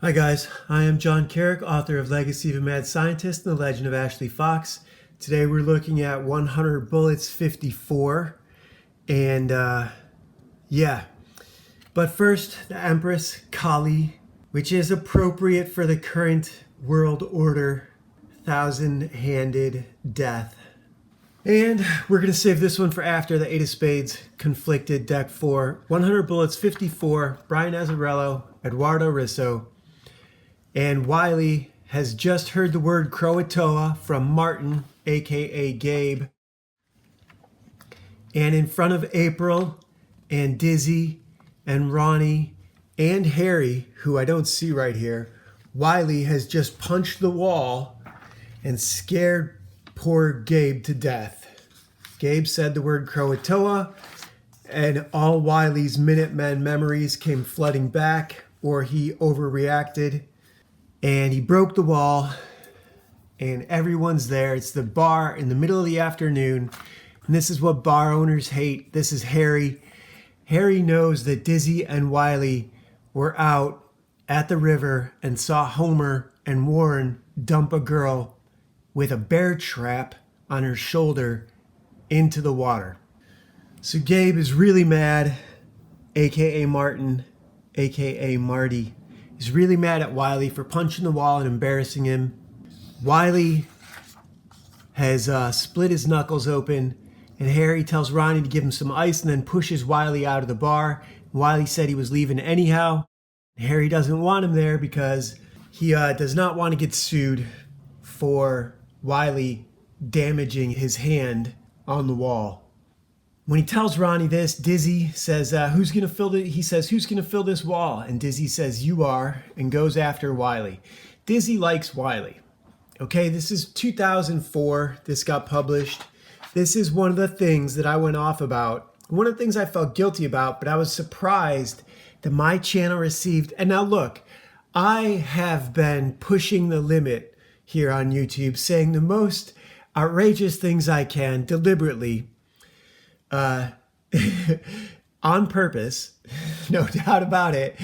Hi guys, I am John Carrick, author of Legacy of a Mad Scientist and the Legend of Ashley Fox. Today we're looking at 100 Bullets 54, and yeah. But first, the Empress Kali, which is appropriate for the current world order, thousand-handed death. And we're going to save this one for after the Eight of Spades conflicted deck 4. 100 Bullets 54, Brian Azzarello, Eduardo Risso. And Wylie has just heard the word Croatoa from Martin, aka Gabe. And in front of April and Dizzy and Ronnie and Harry, who I don't see right here, Wylie has just punched the wall and scared poor Gabe to death. Gabe said the word Croatoa, and all Wylie's Minutemen memories came flooding back, or he overreacted. And he broke the wall, and everyone's there. It's the bar in the middle of the afternoon, and this is what bar owners hate. This is Harry. Harry knows that Dizzy and Wylie were out at the river and saw Homer and Warren dump a girl with a bear trap on her shoulder into the water. So Gabe is really mad, aka Martin, aka Marty. He's really mad at Wylie for punching the wall and embarrassing him. Wylie has split his knuckles open, and Harry tells Ronnie to give him some ice and then pushes Wylie out of the bar. Wylie said he was leaving anyhow. Harry doesn't want him there because he does not want to get sued for Wylie damaging his hand on the wall. When he tells Ronnie this, Dizzy says, who's going to fill this wall? And Dizzy says, you are, and goes after Wylie. Dizzy likes Wylie. Okay, this is 2004. This got published. This is one of the things that I went off about. One of the things I felt guilty about, but I was surprised that my channel received. And now look, I have been pushing the limit here on YouTube, saying the most outrageous things I can deliberately, on purpose, no doubt about it.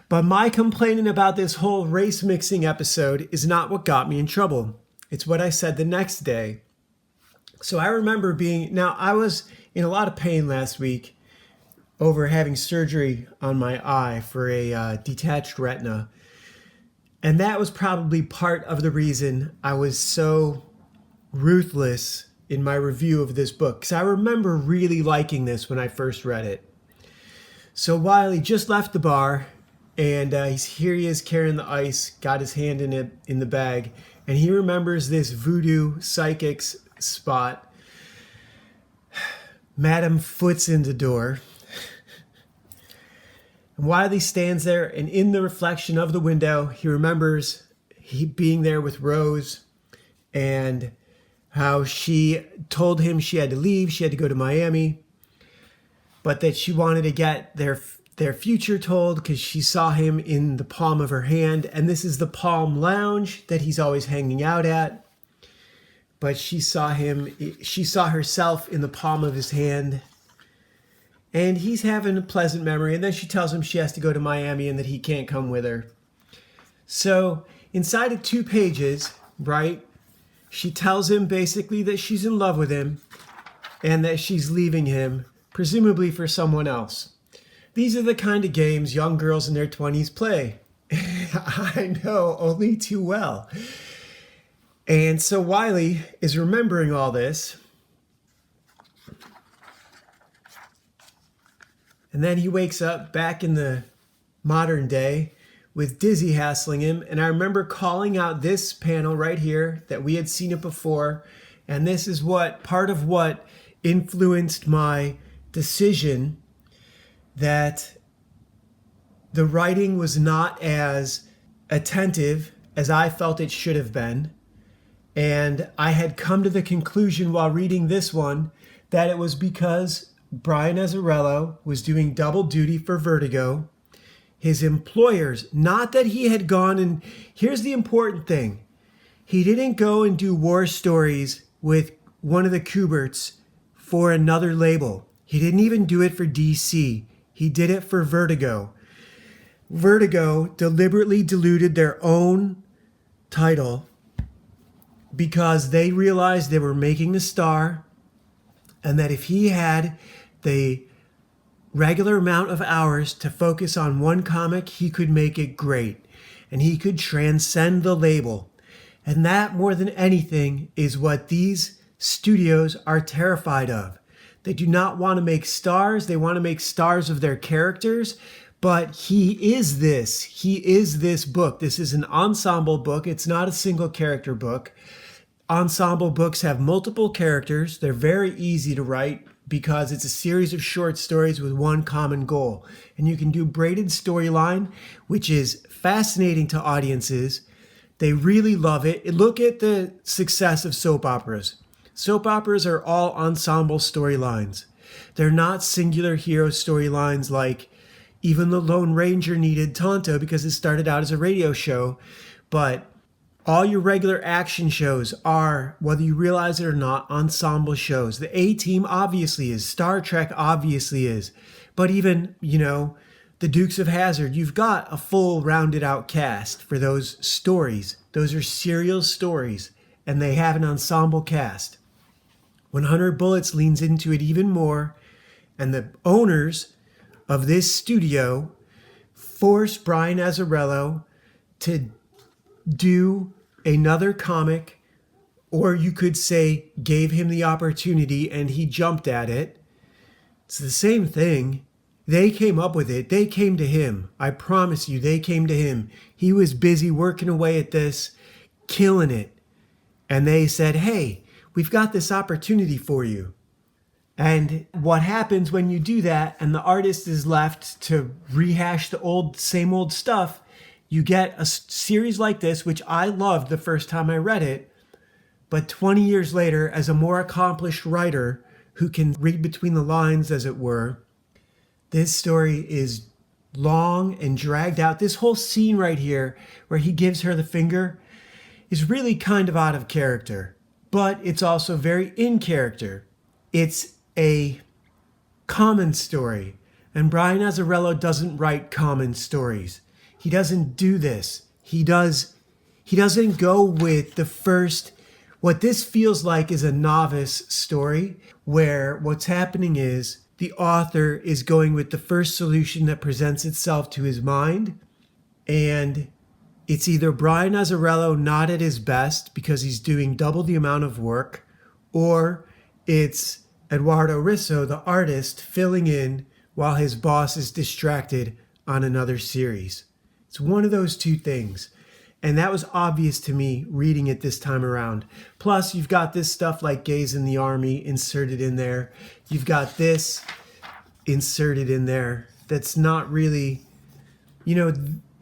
But my complaining about this whole race mixing episode is not what got me in trouble. It's what I said the next day. So I remember I was in a lot of pain last week over having surgery on my eye for a detached retina. And that was probably part of the reason I was so ruthless in my review of this book, because I remember really liking this when I first read it. So Wylie just left the bar, and here he is carrying the ice, got his hand in the bag, and he remembers this voodoo psychics spot. Madam Foot's in the door. And Wylie stands there, and in the reflection of the window, he remembers he being there with Rose, and how she told him she had to leave, she had to go to Miami, but that she wanted to get their future told because she saw him in the palm of her hand. And this is the Palm Lounge that he's always hanging out at. But she saw herself in the palm of his hand. And he's having a pleasant memory. And then she tells him she has to go to Miami and that he can't come with her. So inside of 2 pages, right, she tells him basically that she's in love with him and that she's leaving him, presumably for someone else. These are the kind of games young girls in their 20s play. I know only too well. And so Wylie is remembering all this. And then he wakes up back in the modern day with Dizzy hassling him. And I remember calling out this panel right here that we had seen it before. And this is part of what influenced my decision that the writing was not as attentive as I felt it should have been. And I had come to the conclusion while reading this one that it was because Brian Azzarello was doing double duty for Vertigo. His employers, not that he had gone and, here's the important thing. He didn't go and do war stories with one of the Kuberts for another label. He didn't even do it for DC. He did it for Vertigo. Vertigo deliberately diluted their own title because they realized they were making a star, and that if he had the regular amount of hours to focus on one comic, he could make it great and he could transcend the label. And that, more than anything, is what these studios are terrified of. They do not want to make stars. They want to make stars of their characters. But he is this. He is this book. This is an ensemble book. It's not a single character book. Ensemble books have multiple characters. They're very easy to write because it's a series of short stories with one common goal. And you can do braided storyline, which is fascinating to audiences. They really love it. Look at the success of soap operas. Soap operas are all ensemble storylines. They're not singular hero storylines like even The Lone Ranger needed Tonto because it started out as a radio show. But all your regular action shows are, whether you realize it or not, ensemble shows. The A-Team obviously is. Star Trek obviously is. But even, the Dukes of Hazzard, you've got a full rounded out cast for those stories. Those are serial stories, and they have an ensemble cast. 100 Bullets leans into it even more, and the owners of this studio forced Brian Azzarello to do another comic, or you could say gave him the opportunity and he jumped at it. It's the same thing. They came up with it. They came to him. I promise you, they came to him. He was busy working away at this, killing it. And they said, hey, we've got this opportunity for you. And what happens when you do that and the artist is left to rehash the same old stuff, you get a series like this, which I loved the first time I read it, but 20 years later, as a more accomplished writer who can read between the lines, as it were, this story is long and dragged out. This whole scene right here, where he gives her the finger, is really kind of out of character, but it's also very in character. It's a common story, and Brian Azzarello doesn't write common stories. He doesn't do this. He doesn't go with the first, what this feels like is a novice story, where what's happening is the author is going with the first solution that presents itself to his mind, and it's either Brian Azzarello not at his best because he's doing double the amount of work, or it's Eduardo Risso, the artist, filling in while his boss is distracted on another series. It's one of those two things. And that was obvious to me reading it this time around. Plus, you've got this stuff like Gays in the Army inserted in there. You've got this inserted in there. That's not really,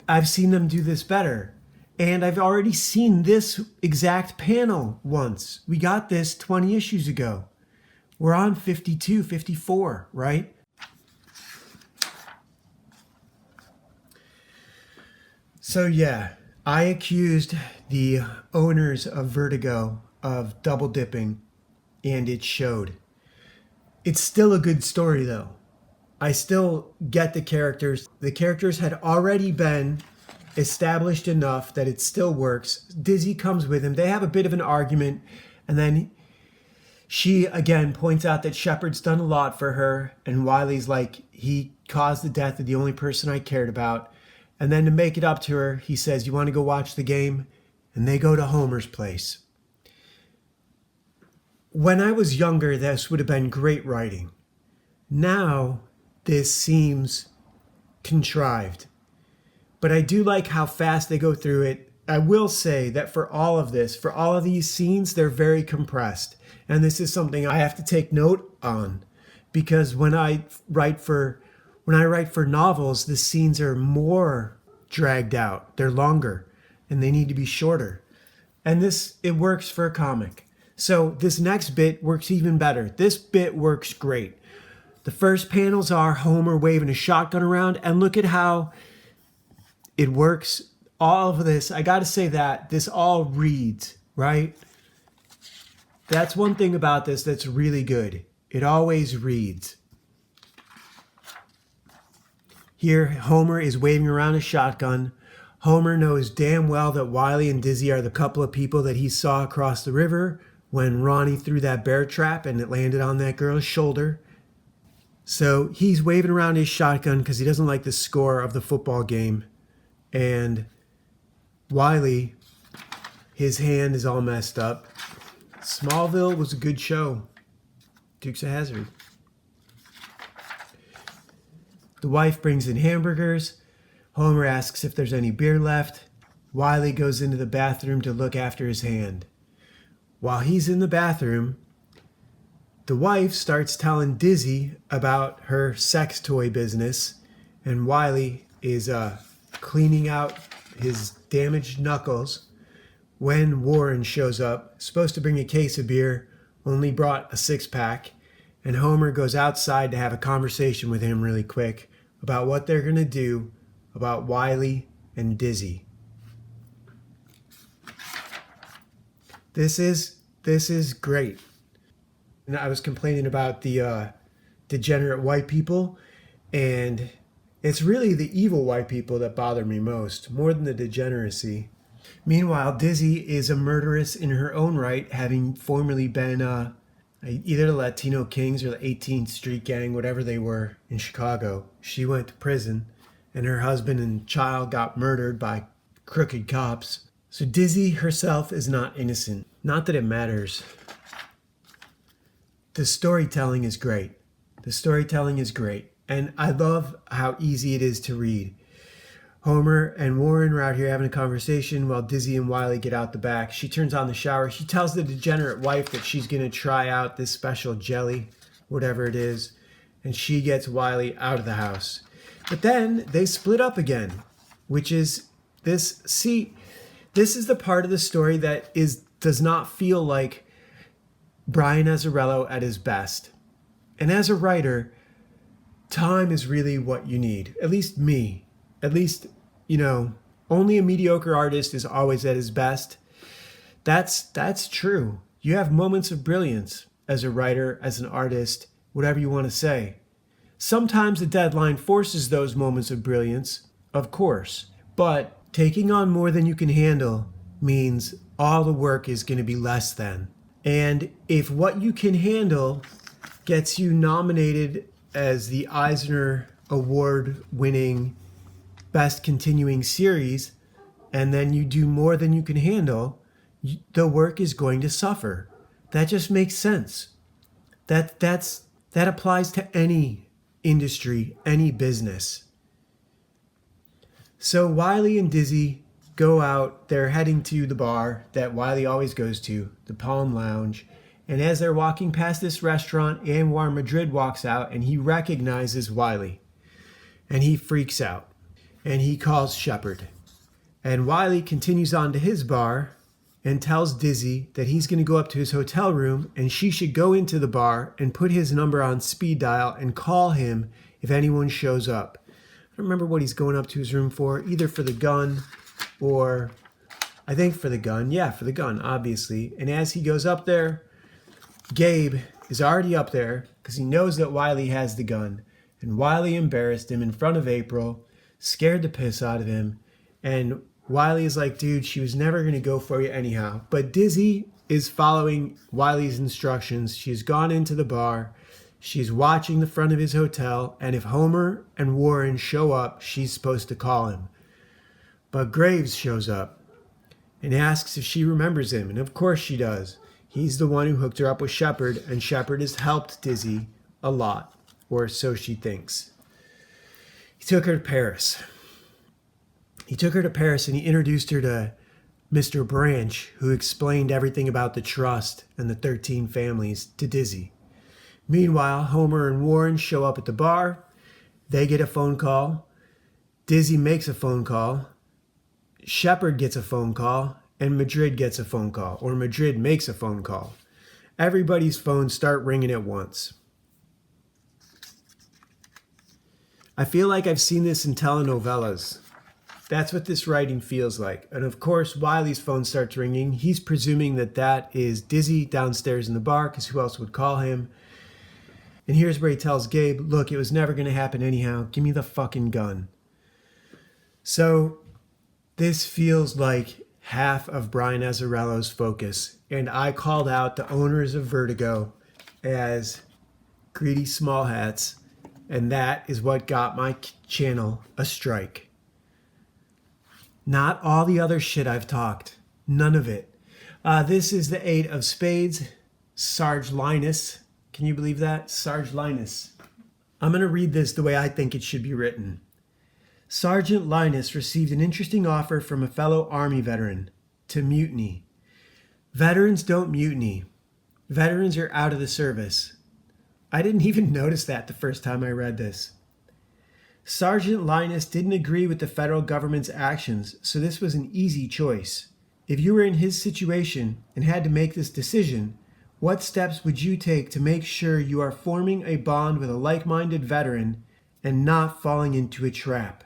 I've seen them do this better. And I've already seen this exact panel once. We got this 20 issues ago. We're on 52, 54, right? So yeah, I accused the owners of Vertigo of double dipping, and it showed. It's still a good story though. I still get the characters. The characters had already been established enough that it still works. Dizzy comes with him. They have a bit of an argument, and then she again points out that Shepard's done a lot for her, and Wylie's like, he caused the death of the only person I cared about. And then to make it up to her, he says, you want to go watch the game? And they go to Homer's place. When I was younger, this would have been great writing. Now, this seems contrived. But I do like how fast they go through it. I will say that for all of this, for all of these scenes, they're very compressed. And this is something I have to take note on. Because when I write for novels, the scenes are more dragged out. They're longer and they need to be shorter. And it works for a comic. So this next bit works even better. This bit works great. The first panels are Homer waving a shotgun around, and look at how it works. All of this, I got to say that this all reads, right? That's one thing about this that's really good. It always reads. Here, Homer is waving around a shotgun. Homer knows damn well that Wylie and Dizzy are the couple of people that he saw across the river when Ronnie threw that bear trap and it landed on that girl's shoulder. So he's waving around his shotgun because he doesn't like the score of the football game. And Wylie, his hand is all messed up. Smallville was a good show. Dukes of Hazzard. The wife brings in hamburgers. Homer asks if there's any beer left. Wylie goes into the bathroom to look after his hand. While he's in the bathroom, the wife starts telling Dizzy about her sex toy business, and Wylie is cleaning out his damaged knuckles when Warren shows up, supposed to bring a case of beer, only brought a 6-pack, and Homer goes outside to have a conversation with him really quick about what they're going to do about Wylie and Dizzy. This is great. And I was complaining about the degenerate white people, and it's really the evil white people that bother me most, more than the degeneracy. Meanwhile, Dizzy is a murderess in her own right, having formerly been either the Latino Kings or the 18th Street Gang, whatever they were, in Chicago. She went to prison, and her husband and child got murdered by crooked cops. So Dizzy herself is not innocent. Not that it matters. The storytelling is great. The storytelling is great. And I love how easy it is to read. Homer and Warren are out here having a conversation while Dizzy and Wylie get out the back. She turns on the shower. She tells the degenerate wife that she's going to try out this special jelly, whatever it is. And she gets Wylie out of the house. But then they split up again, which is this. See, this is the part of the story that does not feel like Brian Azzarello at his best. And as a writer, time is really what you need. At least me. At least, only a mediocre artist is always at his best. That's true. You have moments of brilliance as a writer, as an artist, whatever you want to say. Sometimes the deadline forces those moments of brilliance, of course. But taking on more than you can handle means all the work is going to be less than. And if what you can handle gets you nominated as the Eisner Award-winning Best Continuing Series, and then you do more than you can handle, the work is going to suffer. That just makes sense. That applies to any industry, any business. So Wylie and Dizzy go out. They're heading to the bar that Wylie always goes to, the Palm Lounge. And as they're walking past this restaurant, Anwar Madrid walks out and he recognizes Wylie. And he freaks out. And he calls Shepard. And Wylie continues on to his bar and tells Dizzy that he's going to go up to his hotel room and she should go into the bar and put his number on speed dial and call him if anyone shows up. I don't remember what he's going up to his room for, either for the gun or I think for the gun. Yeah, for the gun, obviously. And as he goes up there, Gabe is already up there because he knows that Wylie has the gun. And Wylie embarrassed him in front of April, scared the piss out of him. And Wylie is like, dude, she was never going to go for you anyhow. But Dizzy is following Wylie's instructions. She's gone into the bar. She's watching the front of his hotel. And if Homer and Warren show up, she's supposed to call him. But Graves shows up and asks if she remembers him. And of course she does. He's the one who hooked her up with Shepard. And Shepard has helped Dizzy a lot. Or so she thinks. He took her to Paris. And he introduced her to Mr. Branch, who explained everything about the trust and the 13 families to Dizzy. Meanwhile, Homer and Warren show up at the bar. They get a phone call. Dizzy makes a phone call. Shepard gets a phone call. And Madrid gets a phone call. Or Madrid makes a phone call. Everybody's phones start ringing at once. I feel like I've seen this in telenovelas. That's what this writing feels like. And of course, Wylie's phone starts ringing. He's presuming that is Dizzy downstairs in the bar, because who else would call him? And here's where he tells Gabe, look, it was never going to happen anyhow. Give me the fucking gun. So this feels like half of Brian Azzarello's focus. And I called out the owners of Vertigo as greedy small hats. And that is what got my channel a strike. Not all the other shit I've talked. None of it. This is the 8 of spades. Sarge Linus. Can you believe that? Sarge Linus. I'm going to read this the way I think it should be written. Sergeant Linus received an interesting offer from a fellow Army veteran to mutiny. Veterans don't mutiny. Veterans are out of the service. I didn't even notice that the first time I read this. Sergeant Linus didn't agree with the federal government's actions, so this was an easy choice. If you were in his situation and had to make this decision, what steps would you take to make sure you are forming a bond with a like-minded veteran and not falling into a trap?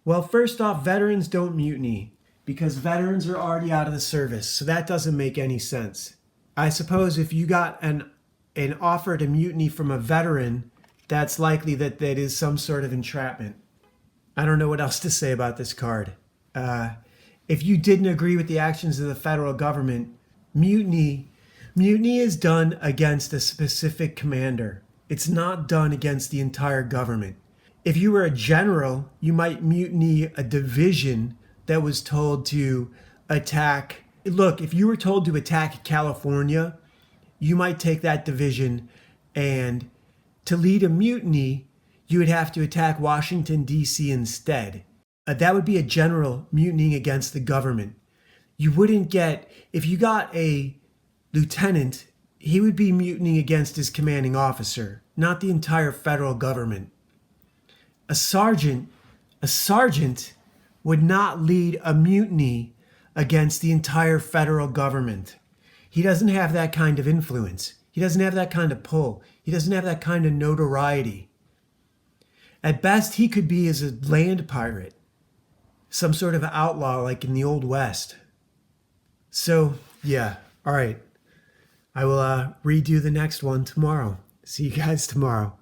Well, first off, veterans don't mutiny because veterans are already out of the service, so that doesn't make any sense. I suppose if you got an offer to mutiny from a veteran, that's likely that is some sort of entrapment. I don't know what else to say about this card. If you didn't agree with the actions of the federal government, mutiny is done against a specific commander. It's not done against the entire government. If you were a general, you might mutiny a division that was told to attack. Look, if you were told to attack California, you might take that division, and to lead a mutiny, you would have to attack Washington, D.C. instead. That would be a general mutinying against the government. You wouldn't get, if you got a lieutenant, he would be mutinying against his commanding officer, not the entire federal government. A sergeant would not lead a mutiny against the entire federal government. He doesn't have that kind of influence. He doesn't have that kind of pull. He doesn't have that kind of notoriety. At best, he could be as a land pirate, some sort of outlaw like in the Old West. So, yeah, all right. I will redo the next one tomorrow. See you guys tomorrow.